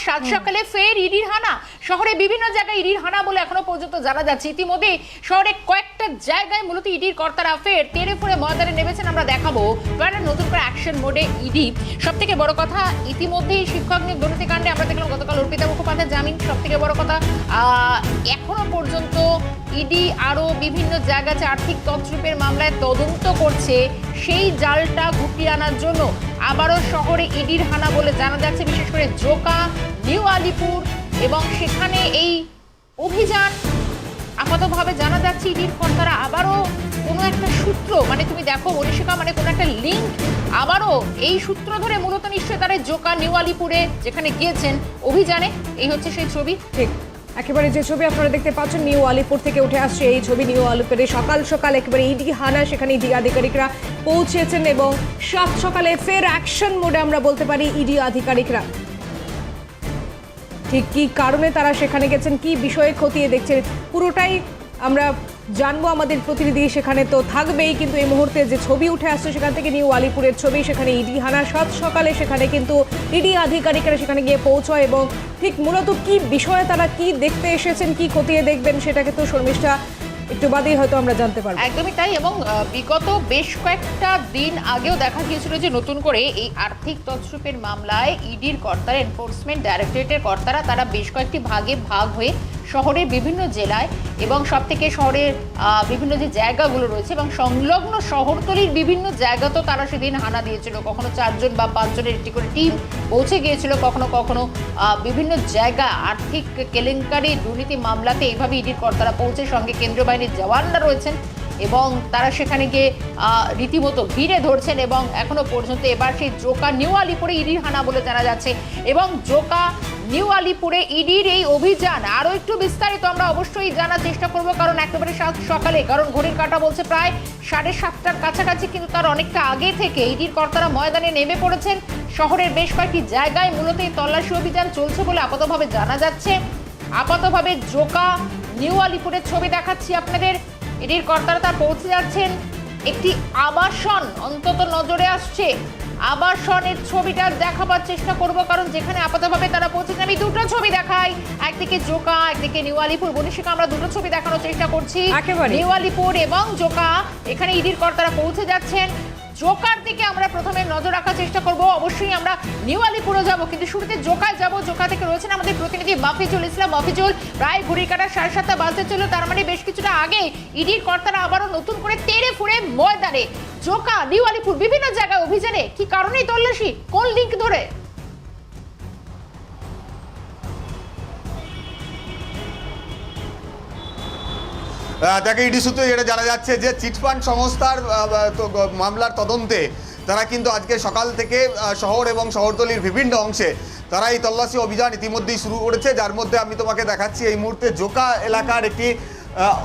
সাত সকালে ফের ইডির হানা, শহরে বিভিন্ন জায়গায় ইডির হানা বলে এখনো পর্যন্ত জানা যাচ্ছে। ইতিমধ্যে শহরে কয়েকটা জায়গায় মূলত ইডির কর্তারা ফের তেড়ে ফুড়ে ময়দানে নেমেছেন। আমরা দেখাবো নতুন করে অ্যাকশন মোডে ইডি। সব থেকে বড় কথা, ইতিমধ্যেই শিক্ষক নিয়োগ দুর্নীতি কাণ্ডে আমরা দেখলাম গতকাল অর্পিতা মুখোপাধ্যায় জামিন। সব থেকে বড় কথা, এখনো পর্যন্ত ইডি আরো বিভিন্ন জায়গায় আর্থিক তছরূপের মামলায় তদন্ত করছে। সেই জালটা গুটিয়ে আনার জন্য আবারও শহরে ইডির হানা বলে জানা যাচ্ছে, বিশেষ করে জোকা, নিউ আলিপুর, এবং সেখানে এই অভিযান আপাতভাবে জানা যাচ্ছে ইডির কর্তারা আবারও কোনো একটা সূত্র, মানে তুমি দেখো মনীষিকা, মানে কোনো একটা লিঙ্ক আবারও এই সূত্র ধরে মূলত নিশ্চয়ই তারা জোকা, নিউ আলিপুরে যেখানে গিয়েছেন অভিযানে। এই হচ্ছে সেই ছবি। ঠিক একেবারে যে ছবি আপনারা দেখতে পাচ্ছেন, নিউ আলিপুর থেকে উঠে আসছে এই ছবি। নিউ আলিপুরে সকাল সকাল একেবারে ইডি হানা, সেখানে ইডি আধিকারিকরা পৌঁছেছেন এবং সাত সকালে ফের অ্যাকশন মোডে আমরা বলতে পারি ইডি আধিকারিকরা। ঠিক কি কারণে তারা সেখানে গেছেন, কি বিষয়ে খতিয়ে দেখছেন, পুরোটাই আমরা জানবো। আমাদের প্রতিনিধি সেখানে তো থাকবেই, কিন্তু এই মুহূর্তে যে ছবি উঠে আসছে সেখান থেকে নিউ আলিপুরের ছবি, সেখানে ইডি হানা সাত সকালে সেখানে কিন্তু ইডি আধিকারিকরা সেখানে গিয়ে পৌঁছয় এবং ঠিক মূলত কি বিষয়ে তারা কি দেখতে এসেছেন, কি খতিয়ে দেখবেন, সেটাকে তো শর্মিষ্ঠা একটু বাদেই হয়তো আমরা জানতে পারবো। একদমই তাই। এবং বিগত বেশ কয়েকটা দিন আগেও দেখা গিয়েছিল যে নতুন করে এই আর্থিক তছরূপের মামলায় ইডির কর্তারা, এনফোর্সমেন্ট ডাইরেক্টরেটের কর্তারা, তারা বেশ কয়েকটি ভাগে ভাগ হয়ে শহরের বিভিন্ন জেলায় এবং সব থেকে শহরের বিভিন্ন যে জায়গাগুলো রয়েছে এবং সংলগ্ন শহরতলির বিভিন্ন জায়গাতেও তারা সেদিন হানা দিয়েছিল। কখনো 4 জন বা 5 জনের একটি করে টিম পৌঁছে গিয়েছিল, কখনো কখনো বিভিন্ন জায়গা আর্থিক কেলেঙ্কারি দুর্নীতি মামলাতে এইভাবে ইডির কর্তারা পৌঁছে, সঙ্গে কেন্দ্রীয় বাহিনীর জওয়ানরা রয়েছেন এবং তারা সেখানে গিয়ে রীতিমতো ঘিরে ধরছেন। এবং এখনো পর্যন্ত এবার সেই জোকা, নিউ আলিপুরে ইডির হানা বলে জানা যাচ্ছে। এবং জোকা, নিউ আলিপুরে ইডির এই অভিযান আরো একটু বিস্তারিত আমরা অবশ্যই জানার চেষ্টা করব, কারণ একেবারে সাত সকালে, কারণ ঘড়ির কাঁটা বলছে প্রায় 7:30টার কাছাকাছি, কিন্তু তার অনেকটা আগে থেকে ইডির কর্তারা ময়দানে নেমে পড়েছেন। শহরের বেশ কয়েকটি জায়গায় মূলত এই তল্লাশি অভিযান চলছে বলে আপাতভাবে জানা যাচ্ছে। আপাতভাবে জোকা, নিউ আলিপুরের ছবি দেখাচ্ছি আপনাদের। ইডির কর্তারা তার পৌঁছে যাচ্ছেন একটি আবাসন, অন্তত নজরে আসছে আবাসনের ছবিটা দেখাবার চেষ্টা করব, কারণ যেখানে আপাতভাবে তারা পৌঁছেছেন। আমি দুটো ছবি দেখাই, একদিকে জোকা, একদিকে নিউ আলিপুর। মনীষিকা, আমরা দুটো ছবি দেখানোর চেষ্টা করছি, নিউ আলিপুর এবং জোকা। এখানে ইডির কর্তারা পৌঁছে যাচ্ছেন। জোকার দিকে আমরা প্রথমে নজর রাখার চেষ্টা করব, অবশ্যই আমরা নিউ আলিপুরে যাব, কিন্তু শুরুতে জোকায় যাব। জোকা থেকে রয়েছেন আমাদের প্রতিনিধি মাফিজুল ইসলাম। মাফিজুল, প্রায় ঘড়ি কাটা 7:30 বাজতে চলল, তার মানে বেশ কিছুটা আগে ইডির কর্তারা আবারও নতুন করে তেড়ে ফুড়ে ময়দানে জোকা, নিউ আলিপুর বিভিন্ন জায়গায় অভিযানে। কি কারণেই তল্লাশি, কোন লিঙ্ক ধরে? তাকে ইডি সূত্রে যেটা জানা যাচ্ছে যে চিটফান্ড সংস্থার মামলার তদন্তে তারা কিন্তু আজকে সকাল থেকে শহর এবং শহরতলির বিভিন্ন অংশে তারা এই তল্লাশি অভিযান ইতিমধ্যেই শুরু করেছে, যার মধ্যে আমি তোমাকে দেখাচ্ছি এই মুহূর্তে জোকা এলাকার একটি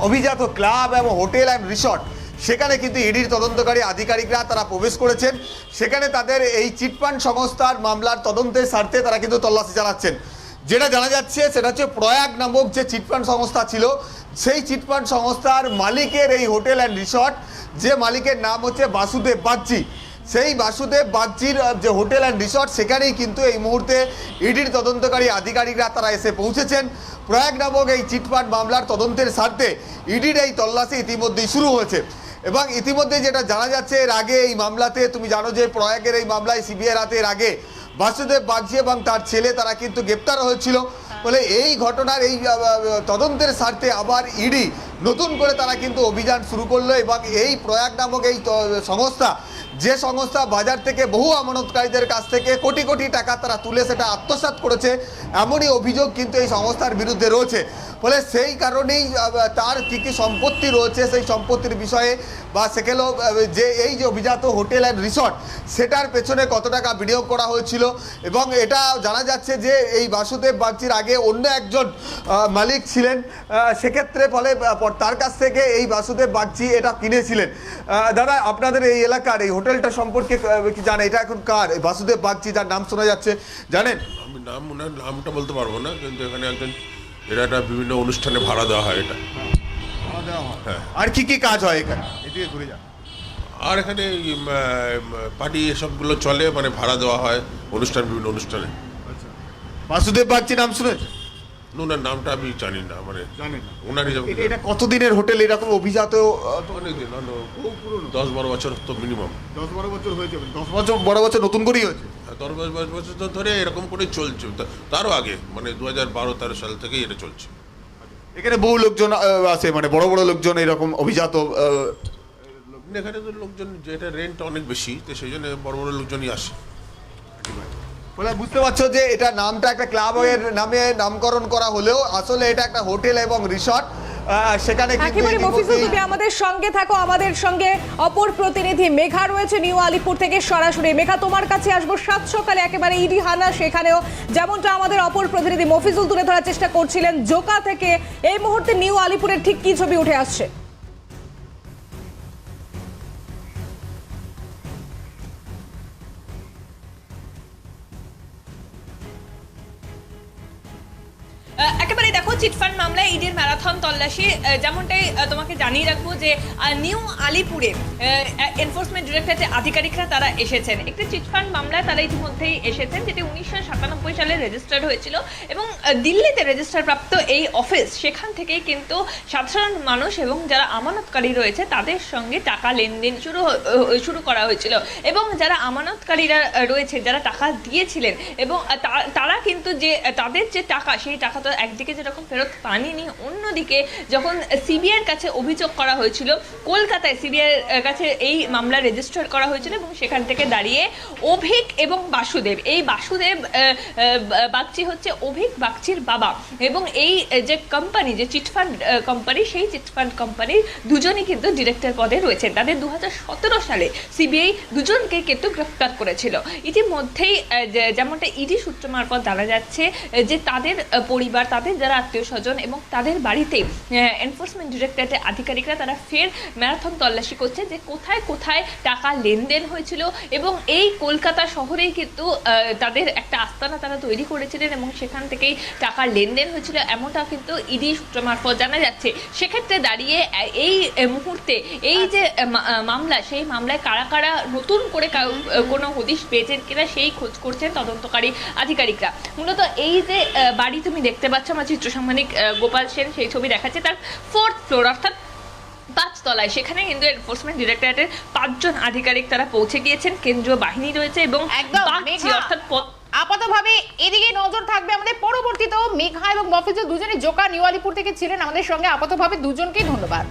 অভিজাত ক্লাব এবং হোটেল অ্যান্ড রিসর্ট, সেখানে কিন্তু ইডির তদন্তকারী আধিকারিকরা তারা প্রবেশ করেছেন। সেখানে তাদের এই চিটফান্ড সংস্থার মামলার তদন্তের স্বার্থে তারা কিন্তু তল্লাশি চালাচ্ছেন। যেটা জানা যাচ্ছে সেটা হচ্ছে প্রয়াগ নামক যে চিটফান্ড সংস্থা ছিল, সেই চিটফান্ড সংস্থার মালিকের এই হোটেল অ্যান্ড রিসর্ট, যে মালিকের নাম হচ্ছে বাসুদেব বাগচি, সেই বাসুদেব বাগচির যে হোটেল অ্যান্ড রিসর্ট, সেখানেই কিন্তু এই মুহূর্তে ইডির তদন্তকারী আধিকারিকরা তারা এসে পৌঁছেছেন। প্রয়াগ নামক এই চিটফান্ড মামলার তদন্তের স্বার্থে ইডির এই তল্লাশি ইতিমধ্যেই শুরু হয়েছে। এবং ইতিমধ্যে যেটা জানা যাচ্ছে, এর আগে এই মামলাতে তুমি জানো যে প্রয়াগের এই মামলায় সিবিআই রাতের আগে বাসুদেব বাগচি এবং তার ছেলে তারা কিন্তু গ্রেপ্তার হয়েছিল। বলে এই ঘটনার এই তদন্তের স্বার্থে আবার ইডি নতুন করে তারা কিন্তু অভিযান শুরু করলো। এবং এই প্রয়াগ নামক এই সংস্থা, যে সংস্থা বাজার থেকে বহু আমানতকারীদের কাছ থেকে কোটি কোটি টাকা তারা তুলে সেটা আত্মসাৎ করেছে, এমনই অভিযোগ কিন্তু এই সংস্থার বিরুদ্ধে রয়েছে। ফলে সেই কারণেই তার কী কী সম্পত্তি রয়েছে সেই সম্পত্তির বিষয়ে বা সেখানে যে এই যে অভিজাত হোটেল অ্যান্ড রিসর্ট, সেটার পেছনে কত টাকা বিনিয়োগ করা হয়েছিল। এবং এটা জানা যাচ্ছে যে এই বাসুদেব বাগচির আগে অন্য একজন মালিক ছিলেন, সেক্ষেত্রে ফলে তার কাছ থেকে এই বাসুদেব বাগচি এটা কিনেছিলেন। দাদা, আপনাদের এই এলাকার এই হোটেলটা সম্পর্কে কি জানেন? এটা এখন কার? বাসুদেব বাগচি যার নাম শোনা যাচ্ছে, জানেন? আমি নামটা বলতে পারবো না, কিন্তু এখানে একজন, এটা একটা বিভিন্ন অনুষ্ঠানে ভাড়া দেওয়া হয়। এটা হ্যাঁ। আর কি কি কাজ হয় এখানে? এদিকে ঘুরে যান। আর এখানে পার্টি এসবগুলো চলে, মানে ভাড়া দেওয়া হয় অনুষ্ঠান, বিভিন্ন অনুষ্ঠানে। বাসুদেব বাগচি নাম শুনেছে? ওনার নামটা আমি জানি না, মানে জানেন না? ওনারই এটা কতদিনের হোটেল এরকম অভিজাত? অনেকদিন, 10-12 বছর তো মিনিমাম। 10-12 বছর হয়েছে, 10 বছর নতুন করেই হয়েছে। 10-12 বছর ধরে এরকম করে চলছে, তারও আগে মানে 2012-13 সাল থেকেই এটা চলছে। এখানে বহু লোকজন আছে, মানে বড় বড় লোকজন এরকম অভিজাত। এখানে তো লোকজন, যেটা রেন্ট অনেক বেশি, তো সেই জন্য বড় বড় লোকজনই আসে। বলে বুঝতে পারছো যে এটা নামটা একটা ক্লাবের নামে নামকরণ করা হলেও আসলে এটা একটা হোটেল এবং রিসর্ট। সেখানে একেবারে মফিজুল, তুমি আমাদের সঙ্গে থাকো। আমাদের সঙ্গে অপর প্রতিনিধি মেঘা রয়েছে নিউ আলিপুর থেকে সরাসরি। মেঘা, তোমার কাছে আসবো। সাত সকালে একেবারে ইডি হানা, সেখানেও যেমনটা আমাদের অপর প্রতিনিধি মফিজুল তুলে ধরার চেষ্টা করছিলেন জোকা থেকে, এই মুহূর্তে নিউ আলিপুরের ঠিক কি ছবি উঠে আসছে? একেবারে দেখো, চিটফান্ড মামলায় ইডির ম্যারাথন তল্লাশি, যেমনটাই তোমাকে জানিয়ে রাখবো যে নিউ আলিপুরে এনফোর্সমেন্ট ডিরেক্টরেট আধিকারিকরা তারা এসেছেন। একটি চিটফান্ড মামলায় তারা ইতিমধ্যেই এসেছেন, যেটি 1997 সালে রেজিস্টার্ড হয়েছিল এবং দিল্লিতে রেজিস্টার প্রাপ্ত এই অফিস, সেখান থেকেই কিন্তু সাধারণ মানুষ এবং যারা আমানতকারী রয়েছে তাদের সঙ্গে টাকা লেনদেন শুরু করা হয়েছিল। এবং যারা আমানতকারীরা রয়েছে, যারা টাকা দিয়েছিলেন, এবং তারা কিন্তু যে তাদের যে টাকা, সেই টাকা তো একদিকে যেরকম ফেরত পাননি, অন্যদিকে যখন সিবিআইয়ের কাছে অভিযোগ করা হয়েছিল, কলকাতায় সিবিআইয়ের কাছে এই মামলা রেজিস্টার করা হয়েছিল এবং সেখান থেকে দাঁড়িয়ে অভিক এবং বাসুদেব, এই বাসুদেব বাগচি হচ্ছে অভিক বাগচির বাবা, এবং এই যে কোম্পানি, যে চিটফান্ড কোম্পানি, সেই চিটফান্ড কোম্পানির দুজনই কিন্তু ডিরেক্টর পদে রয়েছেন। তাদের 2017 সালে সিবিআই দুজনকে কিন্তু গ্রেফতার করেছিল। ইতিমধ্যেই যেমনটা ইডি সূত্র মারফত জানা যাচ্ছে যে তাদের পরিবার, তাদের যারা আত্মীয় স্বজন এবং তাদের বাড়িতে এনফোর্সমেন্ট ডিরেক্টরেটের আধিকারিকরা তারা ফের ম্যারাথন তল্লাশি করছে যে কোথায় কোথায় টাকা লেনদেন হয়েছিল। এবং এই কলকাতা শহরেই কিন্তু তাদের একটা আস্তানা তারা তৈরি করেছিলেন এবং সেখান থেকেই টাকা লেনদেন হয়েছিল, এমনটা কিন্তু ইডি সূত্র মারফত জানা যাচ্ছে। সেক্ষেত্রে দাঁড়িয়ে এই মুহূর্তে এই যে মামলা, সেই মামলায় কারা কারা নতুন করে কোনো হদিশ পেয়েছেন কিনা সেই খোঁজ করছেন তদন্তকারী আধিকারিকরা। মূলত এই যে বাড়ি তুমি দেখতে পাচ্ছ, আমার চিত্র সাংবাদিক গোপাল সেন সেই ছবি দেখাচ্ছে, তার 4th ফ্লোর অর্থাৎ 5 তলায়, সেখানে কিন্তু এনফোর্সমেন্ট ডিরেক্টরেটের 5 জন আধিকারিক তারা পৌঁছে গিয়েছেন। কেন্দ্রীয় বাহিনী রয়েছে এবং অর্থাৎ আপাতভাবে এদিকে নজর থাকবে আমাদের। পরবর্তীতেও মেঘা এবং মফিজুল দুজনে জোকা নিউ আলিপুর থেকে ছিলেন আমাদের সঙ্গে। আপাতভাবে দুজনকেই ধন্যবাদ।